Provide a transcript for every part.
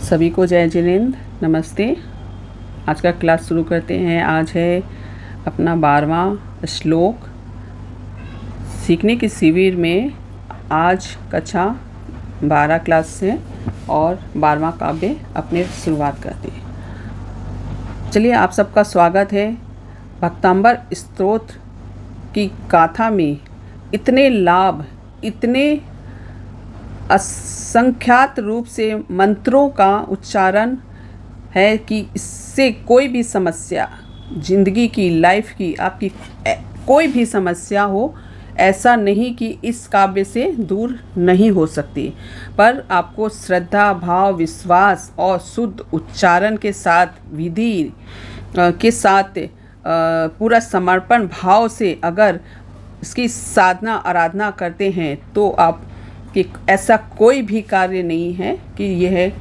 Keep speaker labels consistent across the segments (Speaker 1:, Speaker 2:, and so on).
Speaker 1: सभी को जय जिनेंद्र, नमस्ते। आज का क्लास शुरू करते हैं। आज है अपना 12वां श्लोक सीखने के शिविर में। आज कक्षा 12 क्लास से और 12वां काव्य अपने शुरुआत करते हैं। चलिए, आप सबका स्वागत है। भक्तांबर स्तोत्र की गाथा में इतने लाभ, इतने असंख्यात रूप से मंत्रों का उच्चारण है कि इससे कोई भी समस्या, ज़िंदगी की, लाइफ की, आपकी कोई भी समस्या हो, ऐसा नहीं कि इस काव्य से दूर नहीं हो सकती। पर आपको श्रद्धा, भाव, विश्वास और शुद्ध उच्चारण के साथ, विधि के साथ, पूरा समर्पण भाव से अगर इसकी साधना आराधना करते हैं तो आप कि ऐसा कोई भी कार्य नहीं है कि यह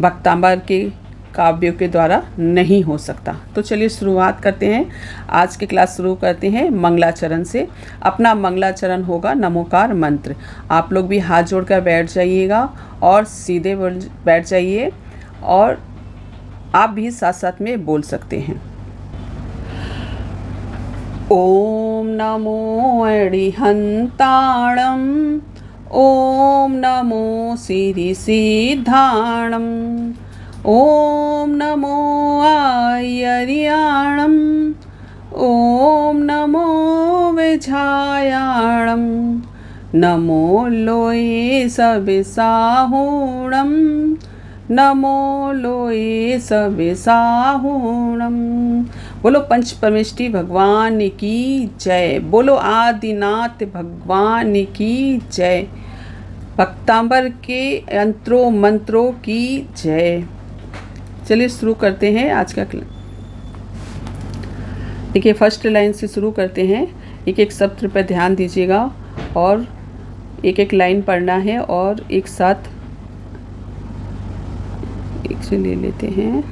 Speaker 1: भक्तांबर के काव्यों के द्वारा नहीं हो सकता। तो चलिए शुरुआत करते हैं। आज की क्लास शुरू करते हैं मंगलाचरण से। अपना मंगलाचरण होगा नमोकार मंत्र। आप लोग भी हाथ जोड़कर बैठ जाइएगा और सीधे बैठ जाइए, और आप भी साथ साथ में बोल सकते हैं। ओम नमो अरिहंताणं, ओम नमो सिद्धिसिद्धाणं, ओम नमो आयर्याणं, ओम नमो विझायाणं, नमो लोये सविसाहुणं, नमो लोये सविसाहुणं। बोलो पंच परमेष्टि भगवान की जय। बोलो आदिनाथ भगवान की जय। भक्तांबर के यंत्रों मंत्रों की जय। चलिए शुरू करते हैं आज का क्लास। देखिए, फर्स्ट लाइन से शुरू करते हैं। एक एक शब्द पर ध्यान दीजिएगा और एक एक लाइन पढ़ना है, और एक साथ एक से ले लेते हैं।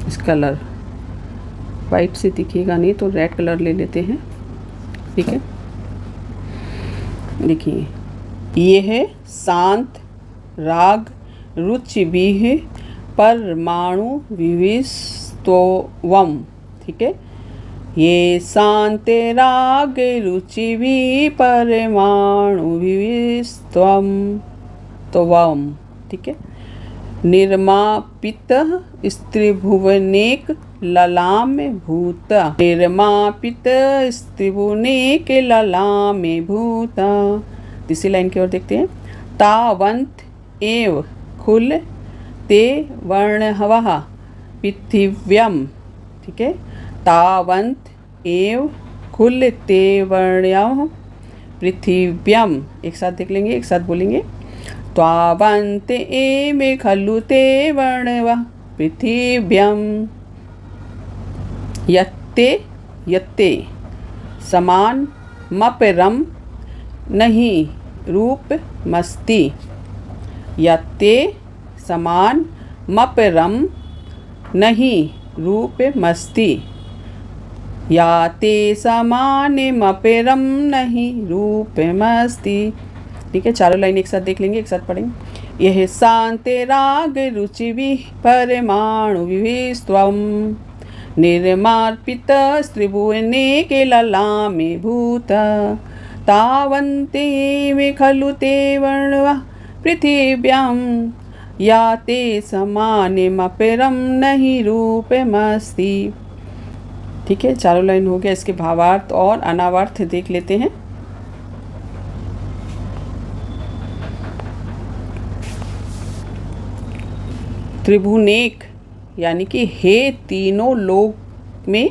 Speaker 1: इस कलर वाइट से दिखेगा नहीं तो रेड कलर ले लेते हैं, ठीक है। देखिए, ये है शांत राग रुचि भी परमाणु विविस्तवम, ठीक है। ये शांत राग रुचि भी परमाणु विविस्तवम, तो वम, ठीक है। निर्मापित स्त्रिभुवनेक ललाम भूत, निर्मापित स्त्रिभुवनेक ललाम भूत। तीसरी लाइन की ओर देखते हैं। तावंत एव खुल ते वर्णवः पृथिव्यम, ठीक है। तावंत एव खुल ते वर्णवः पृथिव्यम। एक साथ देख लेंगे, एक साथ बोलेंगे। तावन्त एव खलु ते वर्णवः पृथिव्यम, यत्ते यत्ते समान मपरम नहीं रूप मस्ति, यत्ते समान मपरम नहीं रूप मस्ति, याते समान मपरम नहीं रूप मस्ति। ठीक है, चारों लाइन एक साथ देख लेंगे, एक साथ पढ़ेंगे। यह शांत राग रुचि भी परमाणु विविस्तवम, निर्मापित स्त्रिभुवने के ललामे भूत, तावन्ते में खलु ते वर्णवः पृथिव्याम, याते समाने मपरम नहीं रूपमस्ति। ठीक है, चारों लाइन हो गया। इसके भावार्थ और अनावार्थ देख लेते हैं। त्रिभुवनेक यानी कि हे तीनों लोक में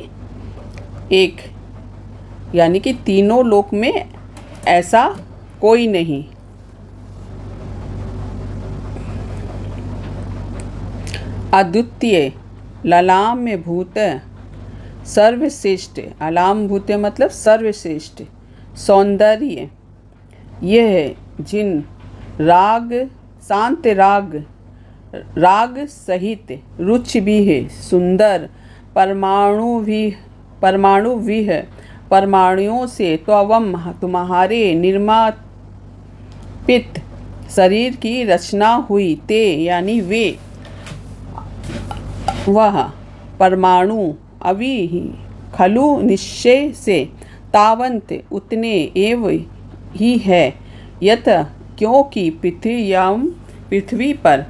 Speaker 1: एक, यानी कि तीनों लोक में ऐसा कोई नहीं। अद्वितीय ललाम में भूत, सर्वश्रेष्ठ। अलाम भूत मतलब सर्वश्रेष्ठ सौंदर्य। यह है जिन राग, शांत राग, राग सहित रुचि भी है, सुंदर परमाणु भी है, परमाणुओं से त्वम तुम्हारे निर्मापित शरीर की रचना हुई ते यानी वे, वह परमाणु अभी ही खलु निश्चय से तावंत उतने एव ही है यत, क्योंकि पृथ्वी पर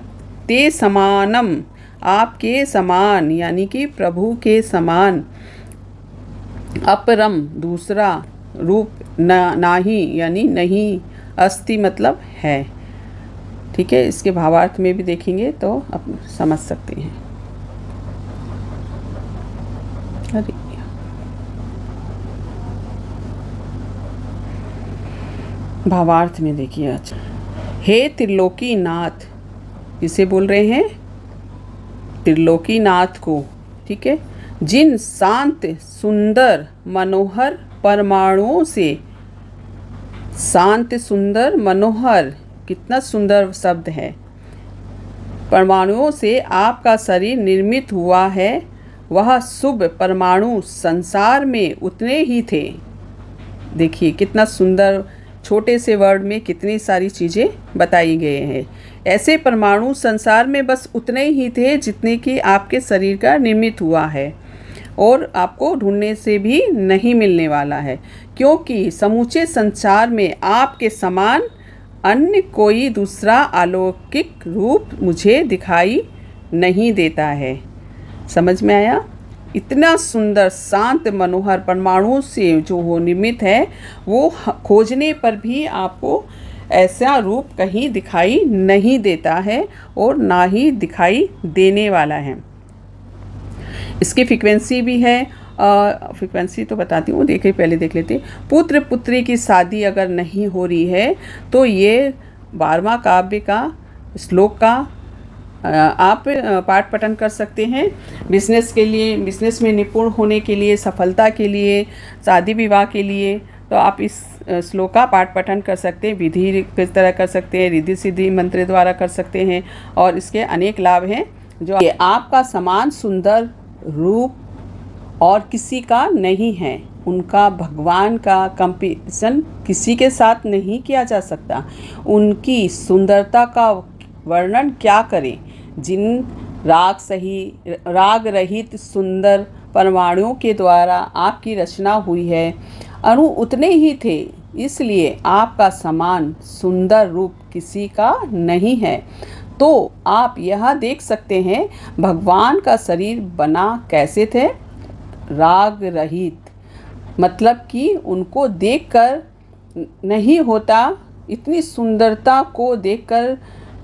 Speaker 1: ते समानम आपके समान यानी कि प्रभु के समान, अपरम दूसरा, रूप नाही यानी नहीं, अस्ति मतलब है। ठीक है, इसके भावार्थ में भी देखेंगे तो आप समझ सकते हैं। अरे भावार्थ में देखिए, अच्छा, हे त्रिलोकी नाथ, इसे बोल रहे हैं त्रिलोकी नाथ को। ठीक है, जिन शांत सुंदर मनोहर परमाणुओं से, शांत सुंदर मनोहर कितना सुंदर शब्द है, परमाणुओं से आपका शरीर निर्मित हुआ है, वह शुभ परमाणु संसार में उतने ही थे। देखिए कितना सुंदर, छोटे से वर्ड में कितनी सारी चीज़ें बताई गए हैं। ऐसे परमाणु संसार में बस उतने ही थे जितने कि आपके शरीर का निर्मित हुआ है, और आपको ढूंढने से भी नहीं मिलने वाला है, क्योंकि समूचे संसार में आपके समान अन्य कोई दूसरा अलौकिक रूप मुझे दिखाई नहीं देता है। समझ में आया? इतना सुंदर शांत मनोहर परमाणु से जो वो निर्मित है, वो खोजने पर भी आपको ऐसा रूप कहीं दिखाई नहीं देता है और ना ही दिखाई देने वाला है। इसकी फ्रीक्वेंसी भी है, फ्रीक्वेंसी तो बताती हूँ, देखे पहले देख लेते। पुत्र पुत्री की शादी अगर नहीं हो रही है तो ये 12वां काव्य का श्लोक का आप पाठ पठन कर सकते हैं। बिजनेस के लिए, बिजनेस में निपुण होने के लिए, सफलता के लिए, शादी विवाह के लिए, तो आप इस श्लोक का पाठ पठन कर सकते हैं। विधि किस तरह कर सकते हैं, रिद्धि सिद्धि मंत्र द्वारा कर सकते हैं, और इसके अनेक लाभ हैं। जो ये आपका समान सुंदर रूप और किसी का नहीं है, उनका भगवान का कंपैरिजन किसी के साथ नहीं किया जा सकता। उनकी सुंदरता का वर्णन क्या करें, जिन राग रहित सुंदर परमाणुओं के द्वारा आपकी रचना हुई है, अणु उतने ही थे, इसलिए आपका समान सुंदर रूप किसी का नहीं है। तो आप यह देख सकते हैं भगवान का शरीर बना कैसे थे, राग रहित, मतलब कि उनको देखकर नहीं होता, इतनी सुंदरता को देखकर,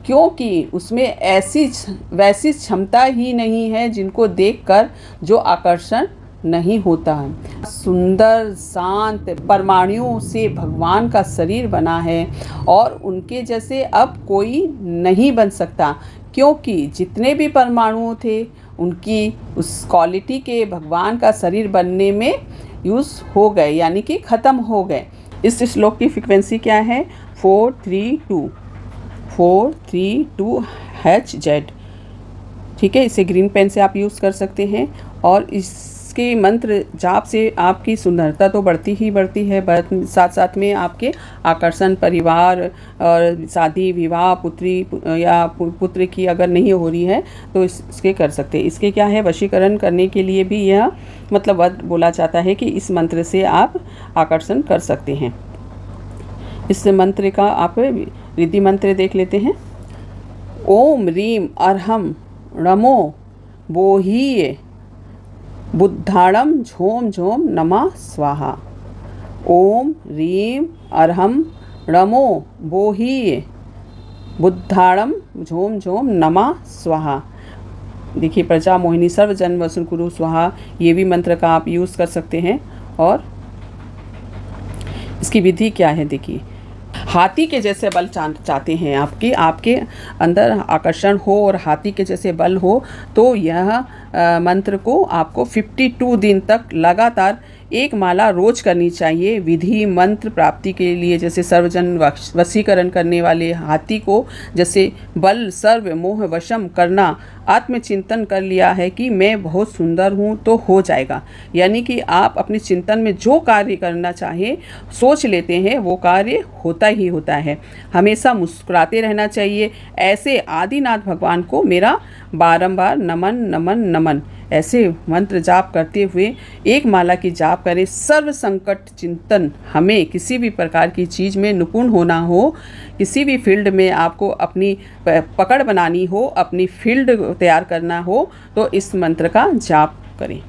Speaker 1: क्योंकि उसमें ऐसी वैसी क्षमता ही नहीं है जिनको देखकर जो आकर्षण नहीं होता है। सुंदर शांत परमाणुओं से भगवान का शरीर बना है, और उनके जैसे अब कोई नहीं बन सकता, क्योंकि जितने भी परमाणु थे उनकी उस क्वालिटी के भगवान का शरीर बनने में यूज़ हो गए, यानी कि ख़त्म हो गए। इस श्लोक की फ्रीक्वेंसी क्या है? 432 HZ। ठीक है, इसे ग्रीन पेन से आप यूज़ कर सकते हैं, और इसके मंत्र जाप से आपकी सुंदरता तो बढ़ती ही बढ़ती है, साथ साथ में आपके आकर्षण, परिवार और शादी विवाह, पुत्री या पुत्र की अगर नहीं हो रही है तो इसके कर सकते हैं। इसके क्या है, वशीकरण करने के लिए भी यह मतलब बोला जाता है कि इस मंत्र से आप आकर्षण कर सकते हैं। इस मंत्र का आप रिद्धि मंत्र देख लेते हैं। ओम रीम अरहम नमो बोहीय बुद्धाणम झोम झोम नमः स्वाहा। ओम रीम अरहम नमो बोहीय बुद्धाणम झोम झोम नमः स्वाहा। देखिए, प्रजा मोहिनी सर्वजन वसुन कुरु स्वाहा, ये भी मंत्र का आप यूज़ कर सकते हैं। और इसकी विधि क्या है, देखिए, हाथी के जैसे बल चाहते हैं आपके अंदर आकर्षण हो और हाथी के जैसे बल हो, तो यह मंत्र को आपको 52 दिन तक लगातार एक माला रोज करनी चाहिए। विधि मंत्र प्राप्ति के लिए, जैसे सर्वजन वशीकरण करने वाले हाथी को जैसे बल सर्व मोह वशम करना, आत्मचिंतन कर लिया है कि मैं बहुत सुंदर हूँ तो हो जाएगा। यानी कि आप अपने चिंतन में जो कार्य करना चाहें, सोच लेते हैं, वो कार्य होता ही होता है। हमेशा मुस्कुराते रहना चाहिए। ऐसे आदिनाथ भगवान को मेरा बारंबार नमन नमन नमन, ऐसे मंत्र जाप करते हुए एक माला की जाप करें। सर्व संकट चिंतन, हमें किसी भी प्रकार की चीज़ में निपुण होना हो, किसी भी फील्ड में आपको अपनी पकड़ बनानी हो, अपनी फील्ड तैयार करना हो, तो इस मंत्र का जाप करें।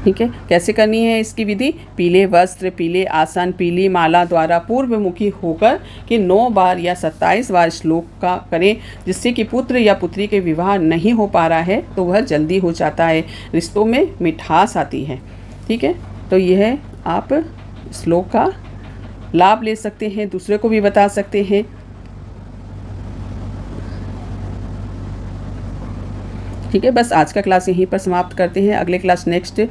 Speaker 1: ठीक है, कैसे करनी है इसकी विधि? पीले वस्त्र, पीले आसन, पीली माला द्वारा पूर्वमुखी होकर के 9 बार या 27 बार श्लोक का करें, जिससे कि पुत्र या पुत्री के विवाह नहीं हो पा रहा है तो वह जल्दी हो जाता है, रिश्तों में मिठास आती है। ठीक है, तो यह आप श्लोक का लाभ ले सकते हैं, दूसरे को भी बता सकते हैं। ठीक है, बस आज का क्लास यहीं पर समाप्त करते हैं। अगले क्लास नेक्स्ट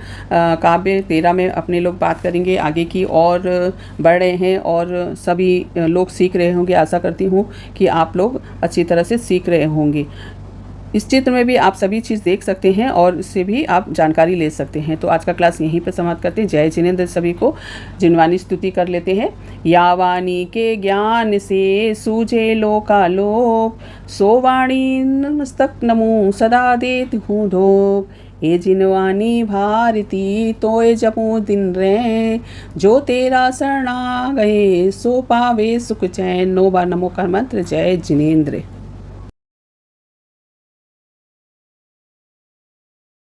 Speaker 1: काव्य 13 में अपने लोग बात करेंगे आगे की, और बढ़ रहे हैं और सभी लोग सीख रहे होंगे। आशा करती हूँ कि आप लोग अच्छी तरह से सीख रहे होंगे। इस चित्र में भी आप सभी चीज़ देख सकते हैं और इससे भी आप जानकारी ले सकते हैं। तो आज का क्लास यहीं पर समाप्त करते हैं। जय जिनेंद्र। सभी को जिनवानी स्तुति कर लेते हैं। यावानी के ज्ञान से सूझे लोकालोक, सोवाणी नमस्तक नमो सदा देत हूँ धोक। ए जिनवानी भारती तोय जपो दिन रे, जो तेरा शरणा गए सो पावे सुख चैन। 9 बार नमो का मंत्र। जय जिनेंद्र।